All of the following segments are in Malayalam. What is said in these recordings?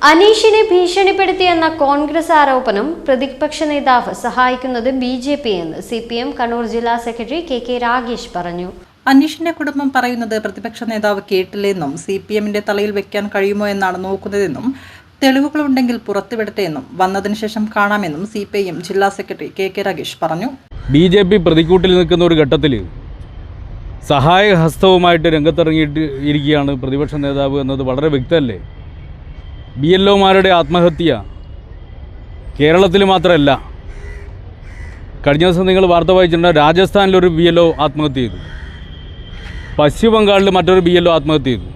അനീഷിനെ ഭീഷണിപ്പെടുത്തിയെന്ന കോൺഗ്രസ് ആരോപണം പ്രതിപക്ഷ നേതാവ് സഹായിക്കുന്നത് ബിജെപി എന്ന് സിപിഎം കണ്ണൂർ ജില്ലാ സെക്രട്ടറി കെ രാഗേഷ് പറഞ്ഞു. അനീഷിന്റെ കുടുംബം പറയുന്നത് പ്രതിപക്ഷ നേതാവ് കേട്ടില്ലെന്നും സിപിഎമ്മിന്റെ തലയിൽ വെക്കാൻ കഴിയുമോ എന്നാണ് നോക്കുന്നതെന്നും തെളിവുകളുണ്ടെങ്കിൽ പുറത്തുവിടട്ടെ എന്നും വന്നതിന് ശേഷം കാണാമെന്നും സിപിഐഎം ജില്ലാ സെക്രട്ടറി കെ രാഗേഷ് പറഞ്ഞു. ബിജെപി പ്രതിക്കൂട്ടിൽ നിൽക്കുന്ന ഒരു ഘട്ടത്തിൽ സഹായഹസ്തവുമായിട്ട് രംഗത്തിറങ്ങിയിട്ട് ഇരിക്കുകയാണ് പ്രതിപക്ഷ നേതാവ് എന്നത് വളരെ വ്യക്തമല്ലേ. BLOമാരുടെ ആത്മഹത്യ കേരളത്തിൽ മാത്രമല്ല, കഴിഞ്ഞ ദിവസം നിങ്ങൾ വാർത്ത വായിച്ചിട്ടുണ്ട്, രാജസ്ഥാനിലൊരു BLO ആത്മഹത്യ ചെയ്തു, പശ്ചിമ ബംഗാളിൽ മറ്റൊരു BLO ആത്മഹത്യ ചെയ്തു.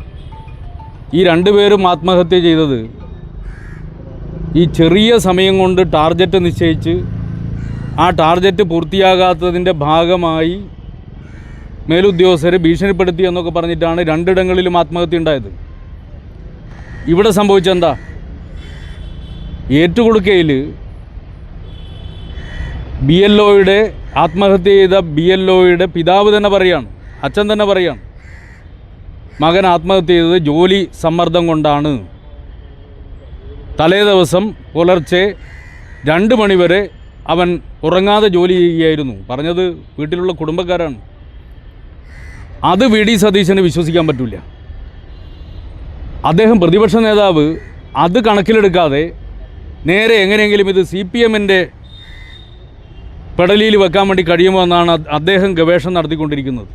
ഈ രണ്ടുപേരും ആത്മഹത്യ ചെയ്തത് ഈ ചെറിയ സമയം കൊണ്ട് ടാർഗറ്റ് നിശ്ചയിച്ച് ആ ടാർഗറ്റ് പൂർത്തിയാകാത്തതിൻ്റെ ഭാഗമായി മേലുദ്യോഗസ്ഥരെ ഭീഷണിപ്പെടുത്തി എന്നൊക്കെ പറഞ്ഞിട്ടാണ് രണ്ടിടങ്ങളിലും ആത്മഹത്യ ഉണ്ടായത്. ഇവിടെ സംഭവിച്ചെന്താ? ഏറ്റുകൊടുക്കയിൽ BLOയുടെ ആത്മഹത്യ ചെയ്ത BLOയുടെ പിതാവ് തന്നെ പറയാണ്, അച്ഛൻ തന്നെ പറയാണ്, മകൻ ആത്മഹത്യ ചെയ്തത് ജോലി സമ്മർദ്ദം കൊണ്ടാണ്. തലേ ദിവസം പുലർച്ചെ 2 മണിവരെ അവൻ ഉറങ്ങാതെ ജോലി ചെയ്യുകയായിരുന്നു. പറഞ്ഞത് വീട്ടിലുള്ള കുടുംബക്കാരാണ്. അത് VD സതീശന് വിശ്വസിക്കാൻ പറ്റില്ല. അദ്ദേഹം പ്രതിപക്ഷ നേതാവ് അത് കണക്കിലെടുക്കാതെ നേരെ എങ്ങനെയെങ്കിലും ഇത് CPMൻ്റെ പെടലിയിൽ വെക്കാൻ വേണ്ടി കഴിയുമോ എന്നാണ് അദ്ദേഹം ഗവേഷണം നടത്തിക്കൊണ്ടിരിക്കുന്നത്.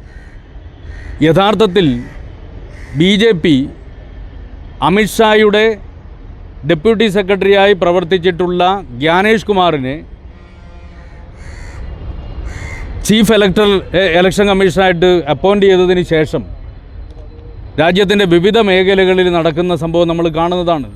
യഥാർത്ഥത്തിൽ BJP അമിത്ഷായുടെ ഡെപ്യൂട്ടി സെക്രട്ടറിയായി പ്രവർത്തിച്ചിട്ടുള്ള ജ്ഞാനേഷ് കുമാറിനെ ചീഫ് ഇലക്ഷൻ കമ്മീഷണറായിട്ട് അപ്പോയിൻ്റ് ചെയ്തതിന് ശേഷം രാജ്യത്തിൻ്റെ വിവിധ മേഖലകളിൽ നടക്കുന്ന സംഭവം നമ്മൾ കാണുന്നതാണ്.